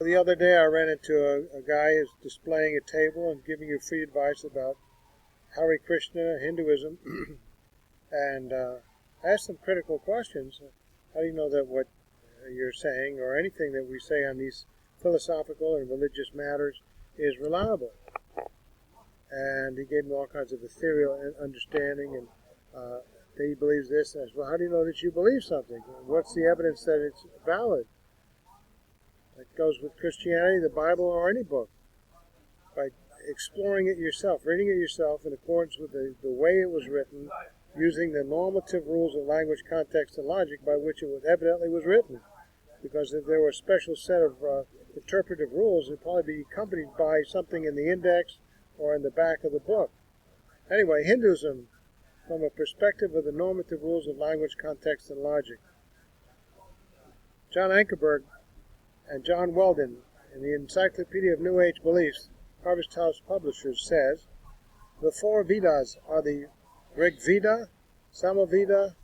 The other day I ran into a guy who's displaying a table and giving you free advice about KRISHNA, Hinduism, and asked them critical questions. How do you know that what you're saying or anything that we say on these philosophical and religious matters is reliable? And he gave me all kinds of ethereal understanding, and he believes this. And I said, well, how do you know that you believe something? What's the evidence that it's valid? It goes with Christianity, the Bible, or any book. By exploring it yourself, reading it yourself in accordance with the way it was written, using the normative rules of language, context, and logic by which it evidently was written. Because if there were a special set of interpretive rules, it would probably be accompanied by something in the index or in the back of the book. Anyway, Hinduism, from a perspective of the normative rules of language, context, and logic. John Ankerberg and John Weldon, in the Encyclopedia of New Age Beliefs, Harvest House Publishers, says, the four Vedas are the Rig Veda, Samaveda,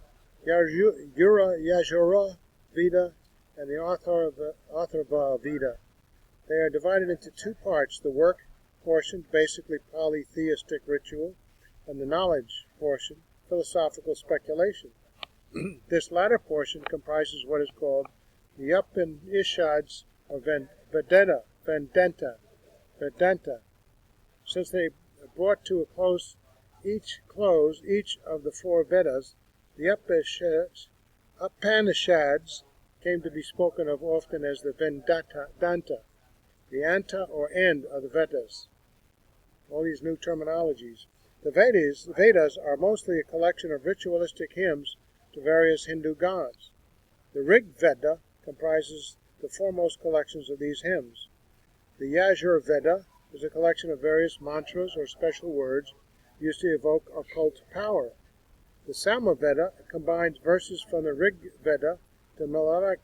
Yajura Veda, and the Atharva Veda. They are divided into two parts, the work portion, basically polytheistic ritual, and the knowledge portion, philosophical speculation. This latter portion comprises what is called the Upanishads or Vedanta. Since they brought to a close each of the four Vedas, the Upanishads came to be spoken of often as the Vedanta, the anta or end of the Vedas. All these new terminologies. The Vedas are mostly a collection of ritualistic hymns to various Hindu gods. The Rig Veda comprises the foremost collections of these hymns. The Yajur Veda is a collection of various mantras or special words used to evoke occult power. The Samaveda combines verses from the Rig Veda to melodic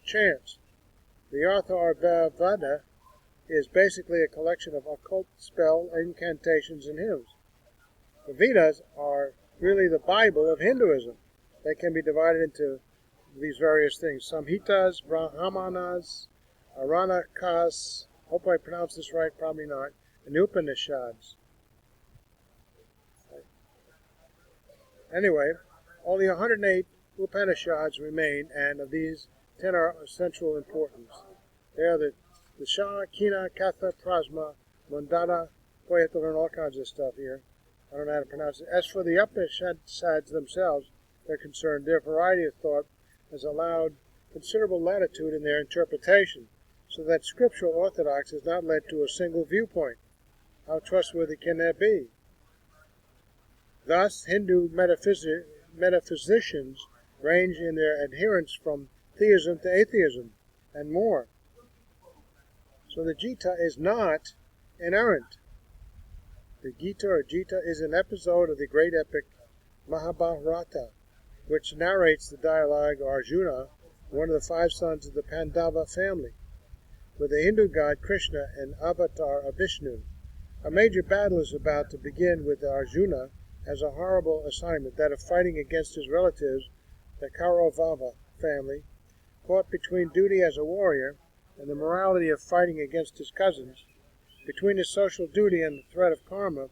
chants. The Atharva Veda is basically a collection of occult spell incantations and hymns. The Vedas are really the Bible of Hinduism. They can be divided into these various things: Samhitas, Brahmanas, Aranakas, hope I pronounced this right, probably not, and Upanishads. Anyway, only 108 Upanishads remain, and of these, 10 are of central importance. They are the Shah, Kina, Katha, Prasma, Mandana. Boy, I have to learn all kinds of stuff here. I don't know how to pronounce it. As for the Upanishads themselves, they're concerned, their variety of thought has allowed considerable latitude in their interpretation, so that scriptural orthodoxy has not led to a single viewpoint. How trustworthy can that be? Thus, Hindu metaphysicians range in their adherence from theism to atheism, and more. So the Gita is not inerrant. The Gita or Gita is an episode of the great epic Mahabharata, which narrates the dialogue of Arjuna, one of the 5 sons of the Pandava family, with the Hindu god Krishna and avatar of Vishnu. A major battle is about to begin with Arjuna as a horrible assignment, that of fighting against his relatives, the Kaurava family, caught between duty as a warrior and the morality of fighting against his cousins. Between his social duty and the threat of karma,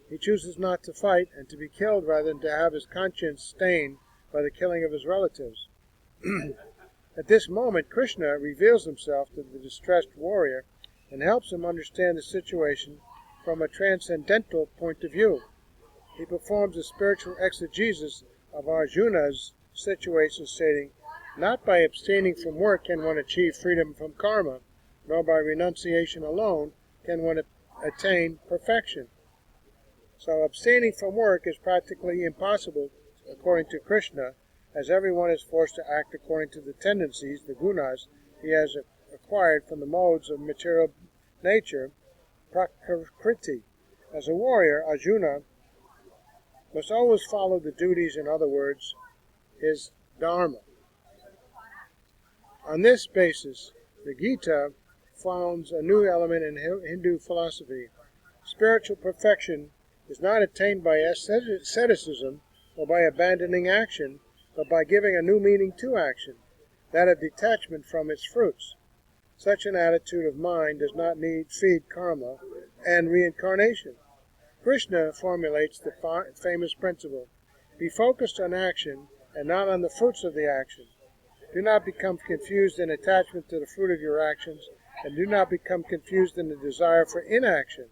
he chooses not to fight and to be killed rather than to have his conscience stained by the killing of his relatives. At this moment, Krishna reveals himself to the distressed warrior and helps him understand the situation from a transcendental point of view. He performs a spiritual exegesis of Arjuna's situation, stating, not by abstaining from work can one achieve freedom from karma, nor by renunciation alone can one attain perfection. So abstaining from work is practically impossible according to Krishna, as everyone is forced to act according to the tendencies, the gunas, he has acquired from the modes of material nature, prakriti. As a warrior, Arjuna must always follow the duties, in other words, his dharma. On this basis, the Gita founds a new element in Hindu philosophy. Spiritual perfection is not attained by asceticism or by abandoning action, but by giving a new meaning to action, that of detachment from its fruits. Such an attitude of mind does not need feed karma and reincarnation. Krishna formulates the famous principle: be focused on action and not on the fruits of the action. Do not become confused in attachment to the fruit of your actions, and do not become confused in the desire for inaction.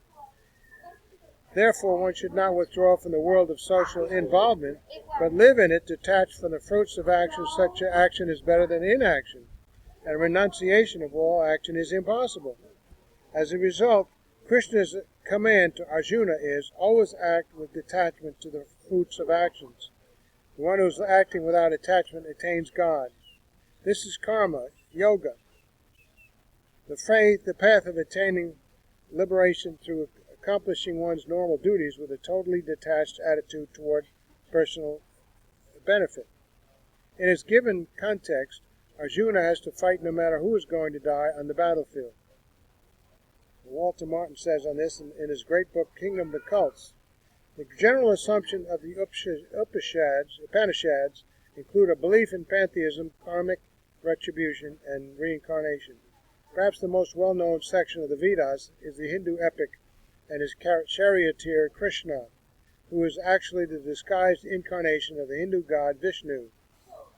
Therefore, one should not withdraw from the world of social involvement, but live in it detached from the fruits of action. Such action is better than inaction, and renunciation of all action is impossible. As a result, Krishna's command to Arjuna is, always act with detachment to the fruits of actions. The one who is acting without attachment attains God. This is karma, yoga, the path of attaining liberation through accomplishing one's normal duties with a totally detached attitude toward personal benefit. In its given context, Arjuna has to fight no matter who is going to die on the battlefield. Walter Martin says on this in his great book, Kingdom of the Cults, the general assumption of the Upanishads include a belief in pantheism, karmic retribution, and reincarnation. Perhaps the most well-known section of the Vedas is the Hindu epic and his charioteer KRISHNA, who is actually the disguised incarnation of the Hindu god Vishnu.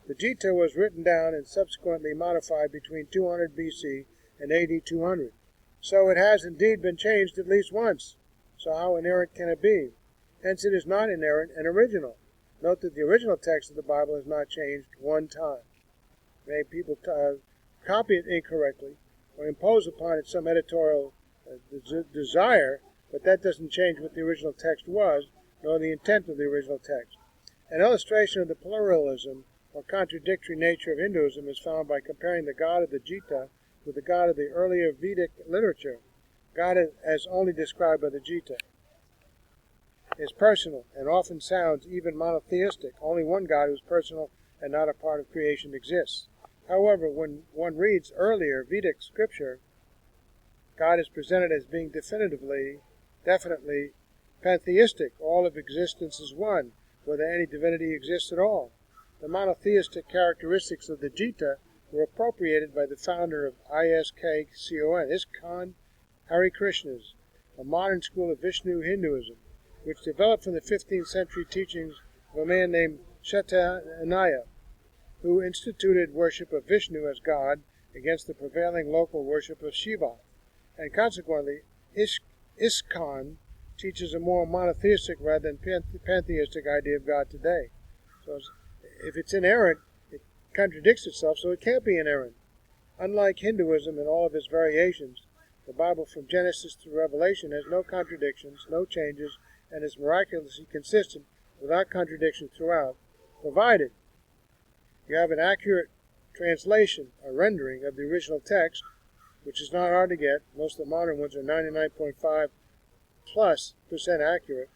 The Gita was written down and subsequently modified between 200 BC and AD 200. So it has indeed been changed at least once. So how inerrant can it be? Hence it is not inerrant and original. Note that the original text of the Bible is not changed one time. Many people copy it incorrectly or impose upon it some editorial desire, but that doesn't change what the original text was, nor the intent of the original text. An illustration of the pluralism or contradictory nature of Hinduism is found by comparing the god of the Gita with the god of the earlier Vedic literature. God, as only described by the Gita, is personal and often sounds even monotheistic. Only one God who is personal and not a part of creation exists. However, when one reads earlier Vedic scripture, God is presented as being definitely pantheistic. All of existence is one, whether any divinity exists at all. The monotheistic characteristics of the Gita were appropriated by the founder of ISKCON, Hare Krishnas, a modern school of Vishnu Hinduism, which developed from the 15th century teachings of a man named Chaitanya, who instituted worship of Vishnu as God against the prevailing local worship of Shiva. And consequently, ISKCON teaches a more monotheistic rather than pantheistic idea of God today. So if it's inerrant, it contradicts itself, so it can't be inerrant. Unlike Hinduism and all of its variations, the Bible from Genesis through Revelation has no contradictions, no changes, and is miraculously consistent without contradiction throughout, provided you have an accurate translation or rendering of the original text, which is not hard to get. Most of the modern ones are 99.5+% accurate,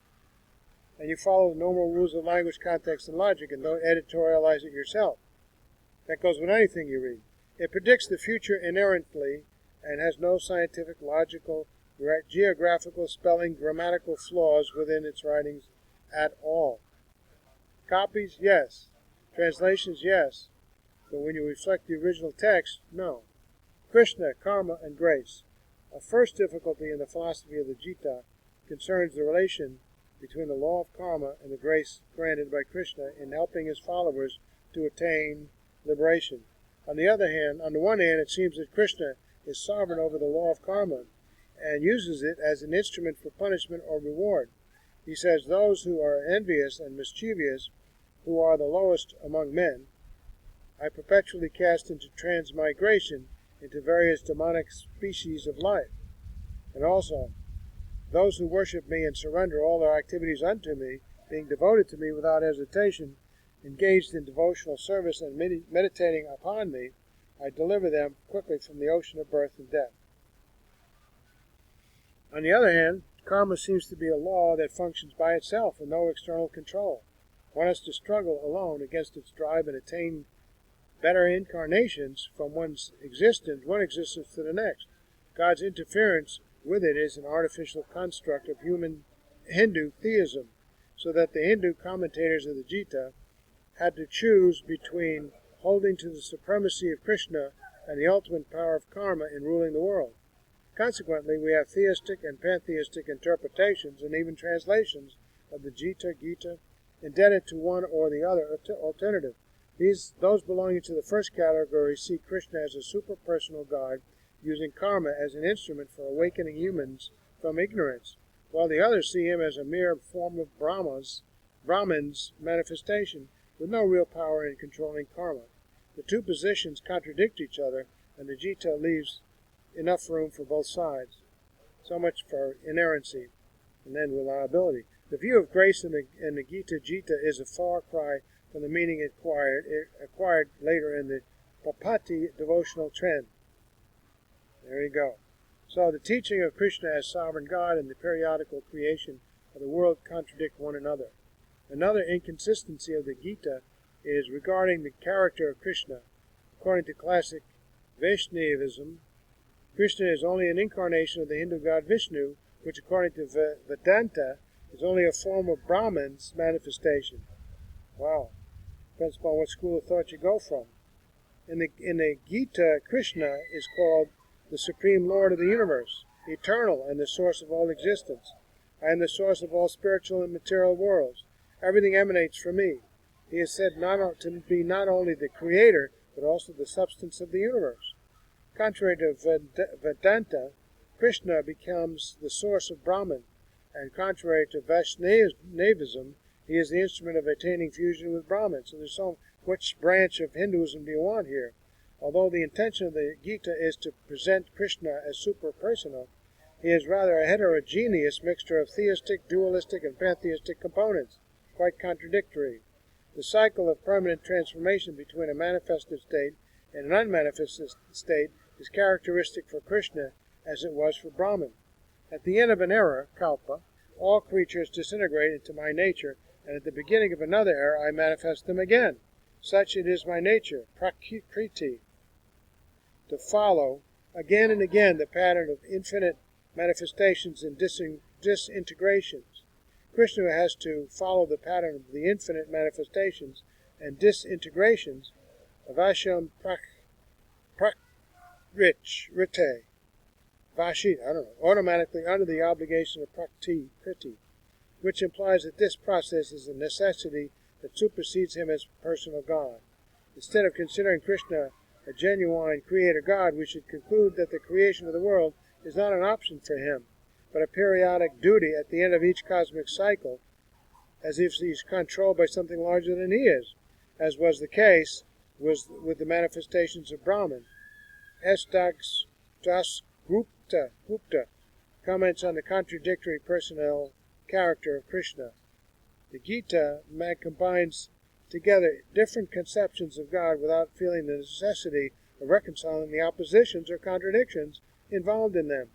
and you follow the normal rules of language, context, and logic, and don't editorialize it yourself. That goes with anything you read. It predicts the future inerrantly and has no scientific, logical, geographical, spelling, grammatical flaws within its writings at all. Copies, yes. Translations, yes. But when you reflect the original text, no. Krishna, karma, and grace. A first difficulty in the philosophy of the Gita concerns the relation between the law of karma and the grace granted by Krishna in helping his followers to attain liberation. On the one hand, it seems that Krishna is sovereign over the law of karma and uses it as an instrument for punishment or reward. He says, those who are envious and mischievous, who are the lowest among men, I perpetually cast into transmigration into various demonic species of life. And also, those who worship me and surrender all their activities unto me, being devoted to me without hesitation, engaged in devotional service and meditating upon me, I deliver them quickly from the ocean of birth and death. On the other hand, karma seems to be a law that functions by itself with no external control. One has to struggle alone against its drive and attain better incarnations from one existence to the next. God's interference with it is an artificial construct of human Hindu theism, so that the Hindu commentators of the Gita had to choose between holding to the supremacy of Krishna and the ultimate power of karma in ruling the world. Consequently, we have theistic and pantheistic interpretations and even translations of the Gita, indebted to one or the other alternative. Those belonging to the first category see Krishna as a super-personal God, using karma as an instrument for awakening humans from ignorance, while the others see him as a mere form of Brahman's manifestation, with no real power in controlling karma. The two positions contradict each other, and the Gita leaves enough room for both sides. So much for inerrancy and then reliability. The view of grace in the Gita is a far cry from the meaning it acquired later in the Bhakti devotional trend. There you go. So the teaching of Krishna as sovereign God and the periodical creation of the world contradict one another. Another inconsistency of the Gita is regarding the character of Krishna. According to classic Vaishnavism, Krishna is only an incarnation of the Hindu god Vishnu, which according to Vedanta is only a form of Brahman's manifestation. Wow. Depends upon what school of thought you go from. In the Gita, Krishna is called the Supreme Lord of the universe, eternal and the source of all existence. I am the source of all spiritual and material worlds. Everything emanates from me. He is said to be not only the creator, but also the substance of the universe. Contrary to Vedanta, Krishna becomes the source of Brahman, and contrary to Vaishnavism, he is the instrument of attaining fusion with Brahman. So which branch of Hinduism do you want here? Although the intention of the Gita is to present Krishna as super-personal, he is rather a heterogeneous mixture of theistic, dualistic, and pantheistic components, quite contradictory. The cycle of permanent transformation between a manifested state and an unmanifested state is characteristic for Krishna as it was for Brahman. At the end of an era, kalpa, all creatures disintegrate into my nature, and at the beginning of another era I manifest them again. Such it is my nature, prakriti, to follow again and again the pattern of infinite manifestations and disintegrations. Krishna has to follow the pattern of the infinite manifestations and disintegrations of Asham Rite, Vashit, automatically under the obligation of Kriti, which implies that this process is a necessity that supersedes him as personal God. Instead of considering Krishna a genuine creator God, we should conclude that the creation of the world is not an option for him, but a periodic duty at the end of each cosmic cycle, as if he is controlled by something larger than he is, as was the case with the manifestations of Brahman. Das Gupta comments on the contradictory personnel character of Krishna. The Gita combines together different conceptions of God without feeling the necessity of reconciling the oppositions or contradictions involved in them.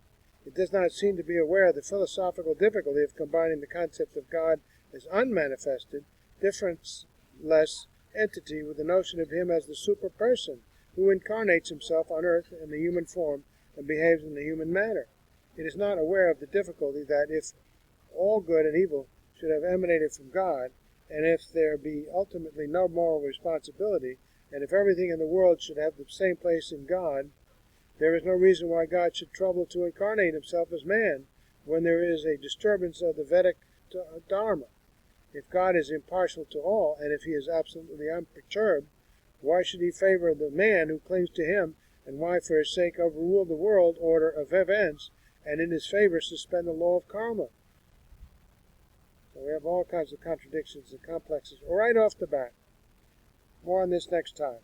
It does not seem to be aware of the philosophical difficulty of combining the concept of God as unmanifested, differenceless entity with the notion of him as the super-person who incarnates himself on earth in the human form and behaves in the human manner. It is not aware of the difficulty that if all good and evil should have emanated from God, and if there be ultimately no moral responsibility, and if everything in the world should have the same place in God, there is no reason why God should trouble to incarnate himself as man when there is a disturbance of the Vedic Dharma. If God is impartial to all, and if he is absolutely unperturbed, why should he favor the man who clings to him, and why for his sake overrule the world order of events, and in his favor suspend the law of karma? So we have all kinds of contradictions and complexes right off the bat. More on this next time.